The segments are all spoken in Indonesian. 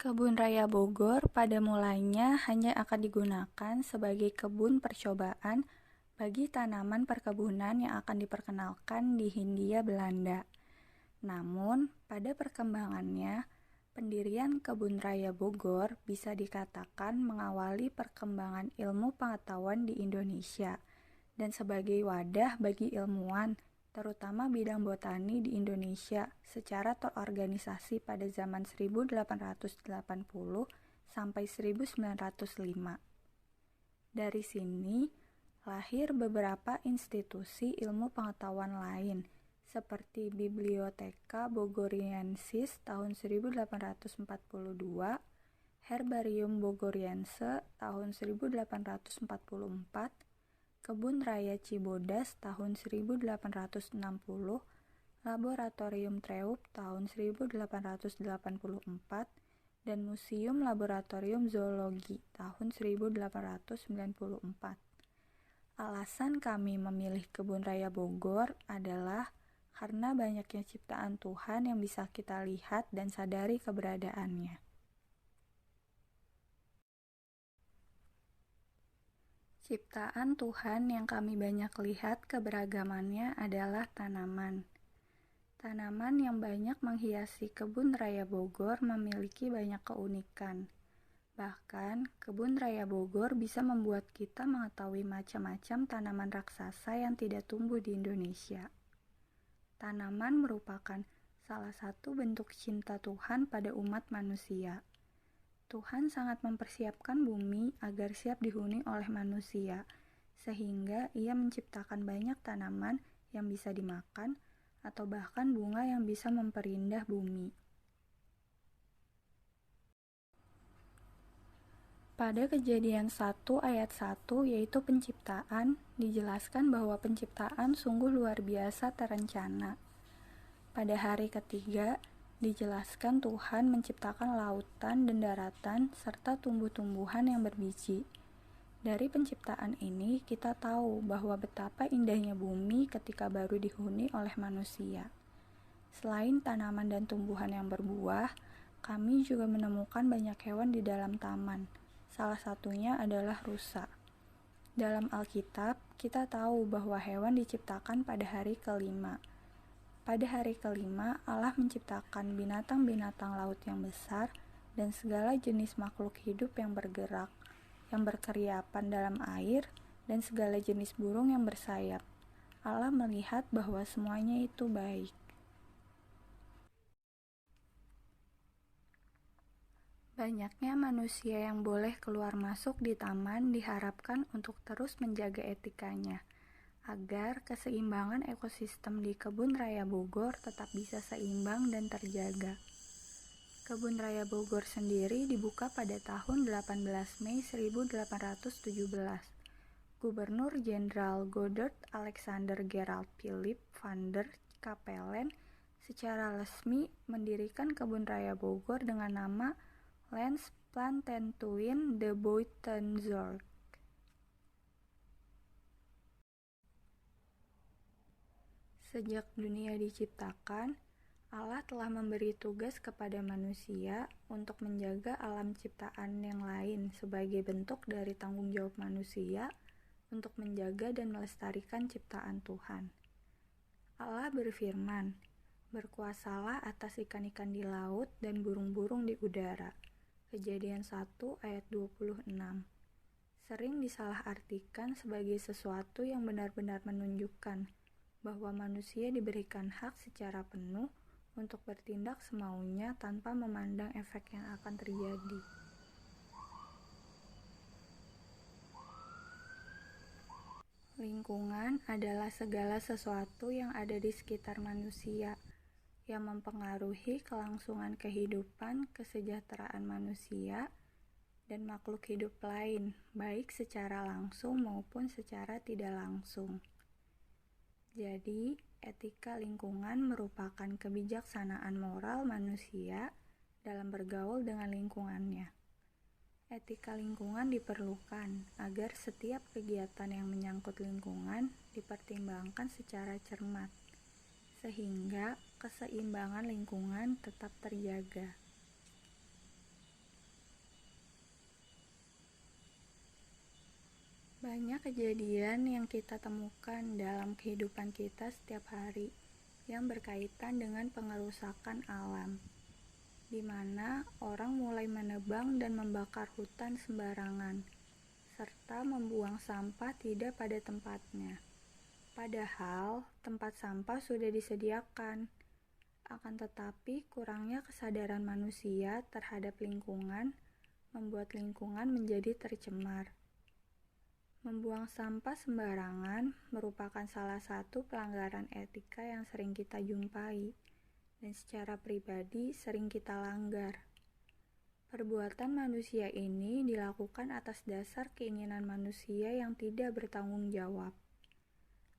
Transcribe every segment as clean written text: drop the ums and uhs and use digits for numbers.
Kebun Raya Bogor pada mulanya hanya akan digunakan sebagai kebun percobaan bagi tanaman perkebunan yang akan diperkenalkan di Hindia Belanda. Namun, pada perkembangannya, pendirian Kebun Raya Bogor bisa dikatakan mengawali perkembangan ilmu pengetahuan di Indonesia dan sebagai wadah bagi ilmuwan, terutama bidang botani di Indonesia secara terorganisasi pada zaman 1880 sampai 1905. Dari sini, lahir beberapa institusi ilmu pengetahuan lain, seperti Bibliotheca Bogoriensis tahun 1842, Herbarium Bogoriense tahun 1844, Kebun Raya Cibodas tahun 1860, Laboratorium Treup tahun 1884, dan Museum Laboratorium Zoologi tahun 1894. Alasan kami memilih Kebun Raya Bogor adalah karena banyaknya ciptaan Tuhan yang bisa kita lihat dan sadari keberadaannya. Ciptaan Tuhan yang kami banyak lihat keberagamannya adalah tanaman. Tanaman yang banyak menghiasi Kebun Raya Bogor memiliki banyak keunikan. Bahkan, Kebun Raya Bogor bisa membuat kita mengetahui macam-macam tanaman raksasa yang tidak tumbuh di Indonesia. Tanaman merupakan salah satu bentuk cinta Tuhan pada umat manusia. Tuhan sangat mempersiapkan bumi agar siap dihuni oleh manusia, sehingga Ia menciptakan banyak tanaman yang bisa dimakan atau bahkan bunga yang bisa memperindah bumi. Pada Kejadian 1 ayat 1 yaitu penciptaan, dijelaskan bahwa penciptaan sungguh luar biasa terencana. Pada hari ketiga, dijelaskan Tuhan menciptakan lautan dan daratan serta tumbuh-tumbuhan yang berbiji. Dari penciptaan ini, kita tahu bahwa betapa indahnya bumi ketika baru dihuni oleh manusia. Selain tanaman dan tumbuhan yang berbuah, kami juga menemukan banyak hewan di dalam taman. Salah satunya adalah rusa. Dalam Alkitab, kita tahu bahwa hewan diciptakan pada hari kelima. Pada hari kelima, Allah menciptakan binatang-binatang laut yang besar dan segala jenis makhluk hidup yang bergerak, yang berkeriapan dalam air, dan segala jenis burung yang bersayap. Allah melihat bahwa semuanya itu baik. Banyaknya manusia yang boleh keluar masuk di taman diharapkan untuk terus menjaga etikanya, agar keseimbangan ekosistem di Kebun Raya Bogor tetap bisa seimbang dan terjaga. Kebun Raya Bogor sendiri dibuka pada tahun 18 Mei 1817. Gubernur Jenderal Godard Alexander Gerald Philipp van der Capellen secara resmi mendirikan Kebun Raya Bogor dengan nama Landsplantentuin de Buitenzorg. Sejak dunia diciptakan, Allah telah memberi tugas kepada manusia untuk menjaga alam ciptaan yang lain sebagai bentuk dari tanggung jawab manusia untuk menjaga dan melestarikan ciptaan Tuhan. Allah berfirman, "Berkuasalah atas ikan-ikan di laut dan burung-burung di udara." Kejadian 1 ayat 26. Sering disalahartikan sebagai sesuatu yang benar-benar menunjukkan bahwa manusia diberikan hak secara penuh untuk bertindak semaunya tanpa memandang efek yang akan terjadi. Lingkungan adalah segala sesuatu yang ada di sekitar manusia, yang mempengaruhi kelangsungan kehidupan, kesejahteraan manusia, dan makhluk hidup lain, baik secara langsung maupun secara tidak langsung. Jadi, etika lingkungan merupakan kebijaksanaan moral manusia dalam bergaul dengan lingkungannya. Etika lingkungan diperlukan agar setiap kegiatan yang menyangkut lingkungan dipertimbangkan secara cermat, sehingga keseimbangan lingkungan tetap terjaga. Banyak kejadian yang kita temukan dalam kehidupan kita setiap hari yang berkaitan dengan pengerusakan alam, di mana orang mulai menebang dan membakar hutan sembarangan, serta membuang sampah tidak pada tempatnya. Padahal tempat sampah sudah disediakan, akan tetapi kurangnya kesadaran manusia terhadap lingkungan membuat lingkungan menjadi tercemar. Membuang sampah sembarangan merupakan salah satu pelanggaran etika yang sering kita jumpai dan secara pribadi sering kita langgar. Perbuatan manusia ini dilakukan atas dasar keinginan manusia yang tidak bertanggung jawab.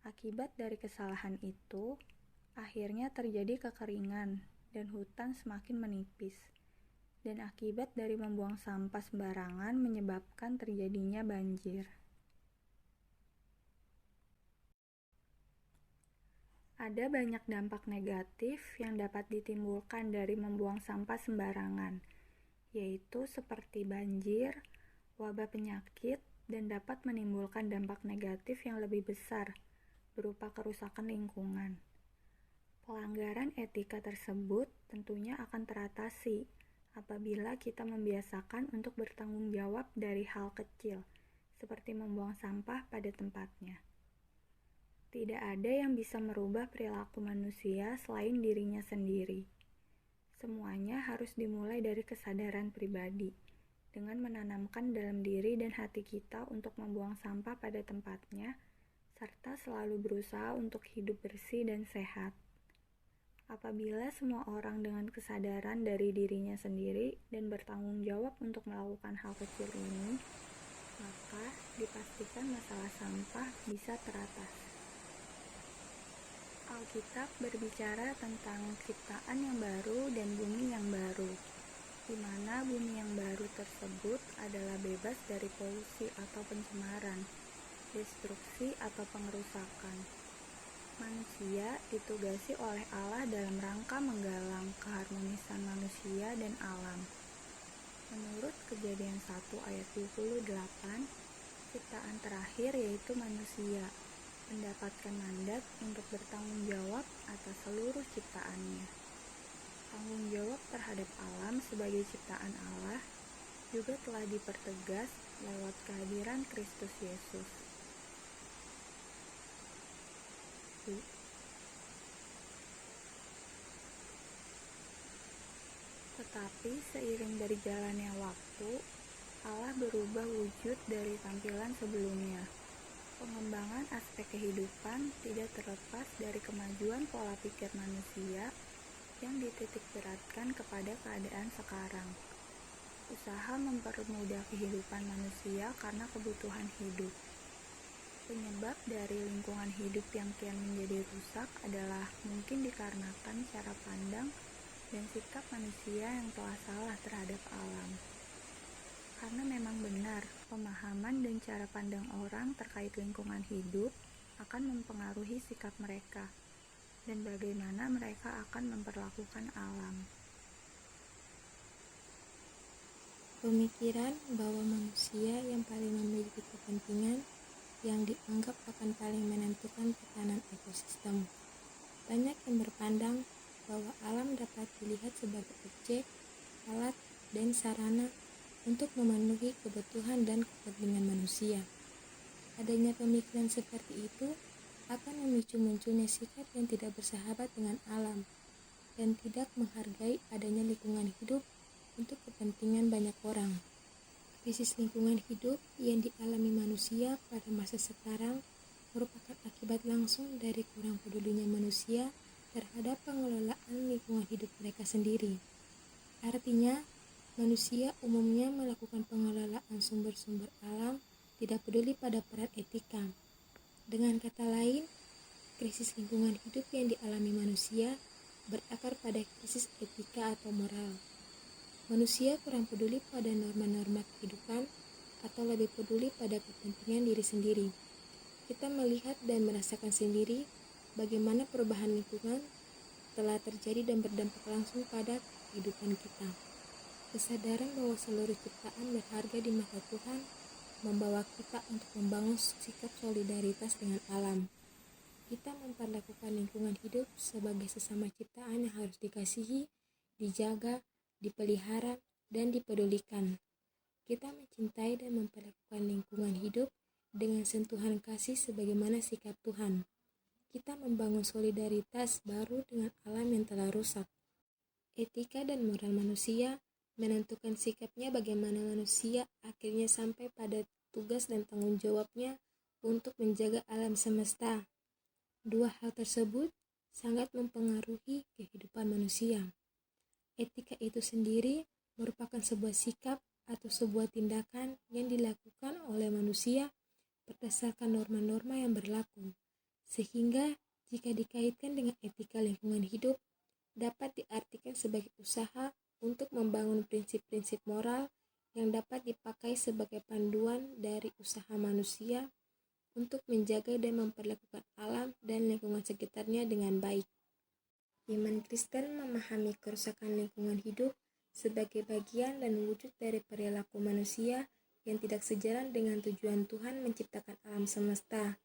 Akibat dari kesalahan itu, akhirnya terjadi kekeringan dan hutan semakin menipis. Dan akibat dari membuang sampah sembarangan menyebabkan terjadinya banjir. Ada banyak dampak negatif yang dapat ditimbulkan dari membuang sampah sembarangan, yaitu seperti banjir, wabah penyakit, dan dapat menimbulkan dampak negatif yang lebih besar, berupa kerusakan lingkungan. Pelanggaran etika tersebut tentunya akan teratasi apabila kita membiasakan untuk bertanggung jawab dari hal kecil, seperti membuang sampah pada tempatnya. Tidak ada yang bisa merubah perilaku manusia selain dirinya sendiri. Semuanya harus dimulai dari kesadaran pribadi, dengan menanamkan dalam diri dan hati kita untuk membuang sampah pada tempatnya, serta selalu berusaha untuk hidup bersih dan sehat. Apabila semua orang dengan kesadaran dari dirinya sendiri dan bertanggung jawab untuk melakukan hal kecil ini, maka dipastikan masalah sampah bisa teratasi. Alkitab berbicara tentang ciptaan yang baru dan bumi yang baru, di mana bumi yang baru tersebut adalah bebas dari polusi atau pencemaran, destruksi atau pengerusakan. Manusia ditugasi oleh Allah dalam rangka menggalang keharmonisan manusia dan alam. Menurut Kejadian 1 ayat 28, ciptaan terakhir yaitu manusia mendapatkan mandat untuk bertanggung jawab atas seluruh ciptaannya. Tanggung jawab terhadap alam sebagai ciptaan Allah juga telah dipertegas lewat kehadiran Kristus Yesus. Tetapi seiring berjalannya waktu, Allah berubah wujud dari tampilan sebelumnya. Pengembangan aspek kehidupan tidak terlepas dari kemajuan pola pikir manusia yang dititik beratkan kepada keadaan sekarang. Usaha mempermudah kehidupan manusia karena kebutuhan hidup. Penyebab dari lingkungan hidup yang kian menjadi rusak adalah mungkin dikarenakan cara pandang dan sikap manusia yang telah salah terhadap alam. Karena memang benar, pemahaman dan cara pandang orang terkait lingkungan hidup akan mempengaruhi sikap mereka dan bagaimana mereka akan memperlakukan alam. Pemikiran bahwa manusia yang paling memiliki kepentingan yang dianggap akan paling menentukan tatanan ekosistem. Banyak yang berpandang bahwa alam dapat dilihat sebagai objek, alat, dan sarana untuk memenuhi kebutuhan dan kepentingan manusia. Adanya pemikiran seperti itu akan memicu munculnya sikap yang tidak bersahabat dengan alam dan tidak menghargai adanya lingkungan hidup untuk kepentingan banyak orang. Krisis lingkungan hidup yang dialami manusia pada masa sekarang merupakan akibat langsung dari kurang pedulinya manusia terhadap pengelolaan lingkungan hidup mereka sendiri. Artinya, manusia umumnya melakukan pengelolaan sumber-sumber alam tidak peduli pada peran etika. Dengan kata lain, krisis lingkungan hidup yang dialami manusia berakar pada krisis etika atau moral. Manusia kurang peduli pada norma-norma kehidupan atau lebih peduli pada kepentingan diri sendiri. Kita melihat dan merasakan sendiri bagaimana perubahan lingkungan telah terjadi dan berdampak langsung pada kehidupan kita. Kesadaran bahwa seluruh ciptaan berharga di mata Tuhan membawa kita untuk membangun sikap solidaritas dengan alam. Kita memperlakukan lingkungan hidup sebagai sesama ciptaan yang harus dikasihi, dijaga, dipelihara, dan dipedulikan. Kita mencintai dan memperlakukan lingkungan hidup dengan sentuhan kasih sebagaimana sikap Tuhan. Kita membangun solidaritas baru dengan alam yang telah rusak. Etika dan moral manusia menentukan sikapnya bagaimana manusia akhirnya sampai pada tugas dan tanggung jawabnya untuk menjaga alam semesta. Dua hal tersebut sangat mempengaruhi kehidupan manusia. Etika itu sendiri merupakan sebuah sikap atau sebuah tindakan yang dilakukan oleh manusia berdasarkan norma-norma yang berlaku, sehingga jika dikaitkan dengan etika lingkungan hidup, dapat diartikan sebagai usaha untuk membangun prinsip-prinsip moral yang dapat dipakai sebagai panduan dari usaha manusia untuk menjaga dan memperlakukan alam dan lingkungan sekitarnya dengan baik. Iman Kristen memahami kerusakan lingkungan hidup sebagai bagian dan wujud dari perilaku manusia yang tidak sejalan dengan tujuan Tuhan menciptakan alam semesta.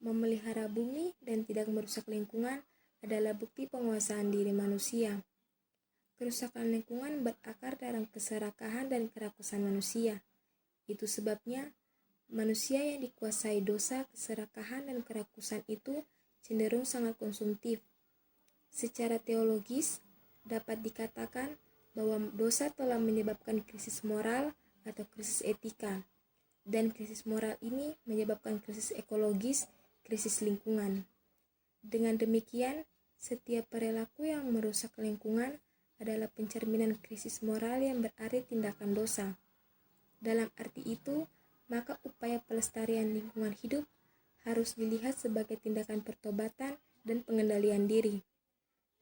Memelihara bumi dan tidak merusak lingkungan adalah bukti penguasaan diri manusia. Kerusakan lingkungan berakar dalam keserakahan dan kerakusan manusia. Itu sebabnya manusia yang dikuasai dosa, keserakahan, dan kerakusan itu cenderung sangat konsumtif. Secara teologis, dapat dikatakan bahwa dosa telah menyebabkan krisis moral atau krisis etika, dan krisis moral ini menyebabkan krisis ekologis, krisis lingkungan. Dengan demikian, setiap perilaku yang merusak lingkungan adalah pencerminan krisis moral yang berarti tindakan dosa. Dalam arti itu, maka upaya pelestarian lingkungan hidup harus dilihat sebagai tindakan pertobatan dan pengendalian diri.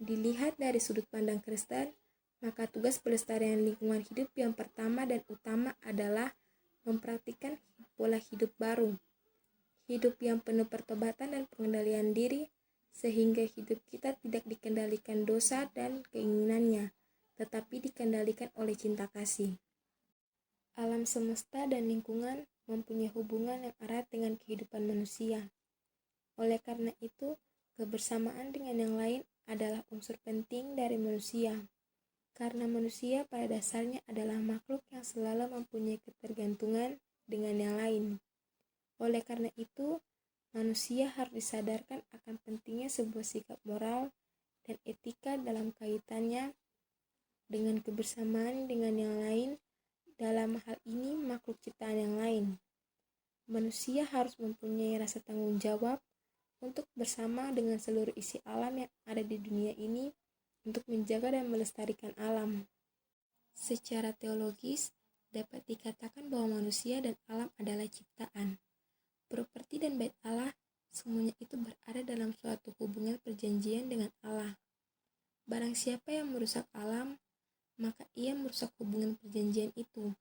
Dilihat dari sudut pandang Kristen, maka tugas pelestarian lingkungan hidup yang pertama dan utama adalah mempraktikkan pola hidup baru, hidup yang penuh pertobatan dan pengendalian diri, sehingga hidup kita tidak dikendalikan dosa dan keinginannya, tetapi dikendalikan oleh cinta kasih. Alam semesta dan lingkungan mempunyai hubungan yang erat dengan kehidupan manusia. Oleh karena itu, kebersamaan dengan yang lain adalah unsur penting dari manusia. Karena manusia pada dasarnya adalah makhluk yang selalu mempunyai ketergantungan dengan yang lain. Oleh karena itu, manusia harus disadarkan akan pentingnya sebuah sikap moral dan etika dalam kaitannya dengan kebersamaan dengan yang lain, dalam hal ini makhluk ciptaan yang lain. Manusia harus mempunyai rasa tanggung jawab untuk bersama dengan seluruh isi alam yang ada di dunia ini untuk menjaga dan melestarikan alam. Secara teologis, dapat dikatakan bahwa manusia dan alam adalah ciptaan. Properti dan bait Allah, semuanya itu berada dalam suatu hubungan perjanjian dengan Allah. Barang siapa yang merusak alam, maka ia merusak hubungan perjanjian itu.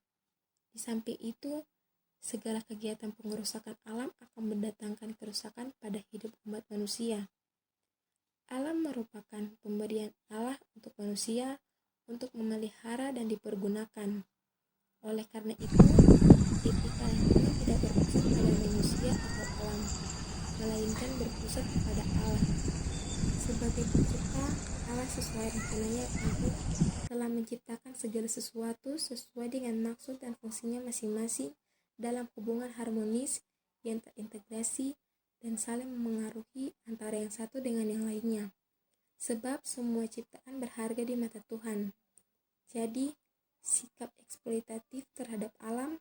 Di samping itu, segala kegiatan pengerusakan alam akan mendatangkan kerusakan pada hidup umat manusia. Alam merupakan pemberian Allah untuk manusia untuk memelihara dan dipergunakan. Oleh karena itu, etika lingkungan tidak berpusat pada manusia atau alam, melainkan berpusat kepada Allah. Sebagai pencipta, Allah sesuai rencananya agung telah menciptakan segala sesuatu sesuai dengan maksud dan fungsinya masing-masing dalam hubungan harmonis yang terintegrasi dan saling memengaruhi antara yang satu dengan yang lainnya. Sebab semua ciptaan berharga di mata Tuhan. Jadi, sikap eksploitatif terhadap alam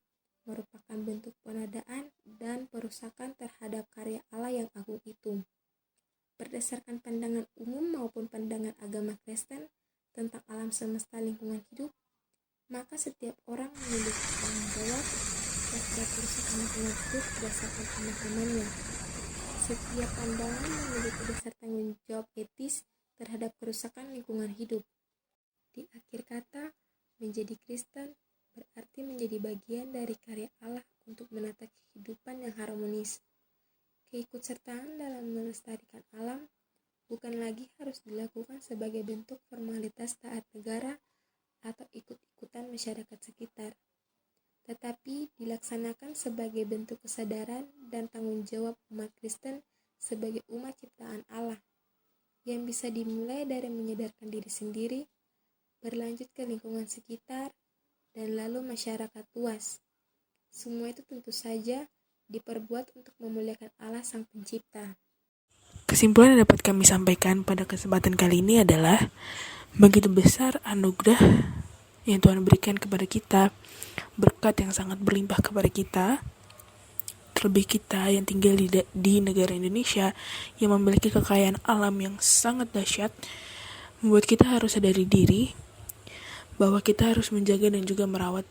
merupakan bentuk penodaan dan perusakan terhadap karya Allah yang agung itu. Berdasarkan pandangan umum maupun pandangan agama Kristen tentang alam semesta lingkungan hidup, maka setiap orang memiliki tanggung jawab terhadap kerusakan lingkungan hidup berdasarkan pemahamannya. Setiap pandangan memiliki dasar tanggung jawab etis terhadap kerusakan lingkungan hidup. Di akhir kata, menjadi Kristen berarti menjadi bagian dari karya Allah untuk menata kehidupan yang harmonis. Keikutsertaan dalam melestarikan alam bukan lagi harus dilakukan sebagai bentuk formalitas taat negara atau ikut-ikutan masyarakat sekitar. tetapi dilaksanakan sebagai bentuk kesadaran dan tanggung jawab umat Kristen sebagai umat ciptaan Allah, yang bisa dimulai dari menyadarkan diri sendiri, berlanjut ke lingkungan sekitar, dan lalu masyarakat luas. Semua itu tentu saja diperbuat untuk memuliakan Allah Sang Pencipta. Kesimpulan yang dapat kami sampaikan pada kesempatan kali ini adalah begitu besar anugerah yang Tuhan berikan kepada kita, berkat yang sangat berlimpah kepada kita, terlebih kita yang tinggal di negara Indonesia yang memiliki kekayaan alam yang sangat dahsyat, membuat kita harus sadari diri bahwa kita harus menjaga dan juga merawat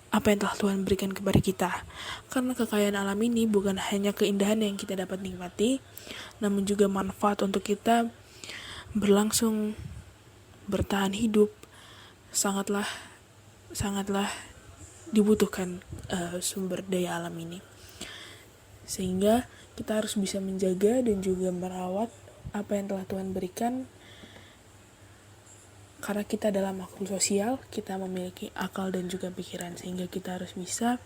apa yang telah Tuhan berikan kepada kita. Karena kekayaan alam ini bukan hanya keindahan yang kita dapat nikmati, namun juga manfaat untuk kita berlangsung bertahan hidup sangatlah dibutuhkan sumber daya alam ini. Sehingga kita harus bisa menjaga dan juga merawat apa yang telah Tuhan berikan. Karena kita adalah makhluk sosial, kita memiliki akal dan juga pikiran, sehingga kita harus bisa,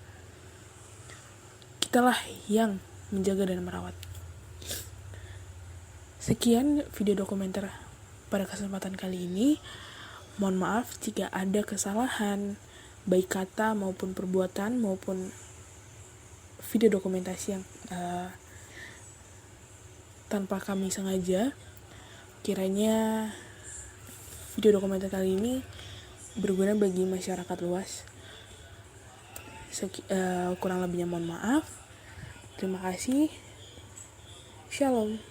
kitalah yang menjaga dan merawat. Sekian video dokumenter pada kesempatan kali ini. Mohon maaf jika ada kesalahan, baik kata maupun perbuatan maupun video dokumentasi yang tanpa kami sengaja. Kiranya video dokumenter kali ini berguna bagi masyarakat luas. Kurang lebihnya mohon maaf. Terima kasih. Shalom.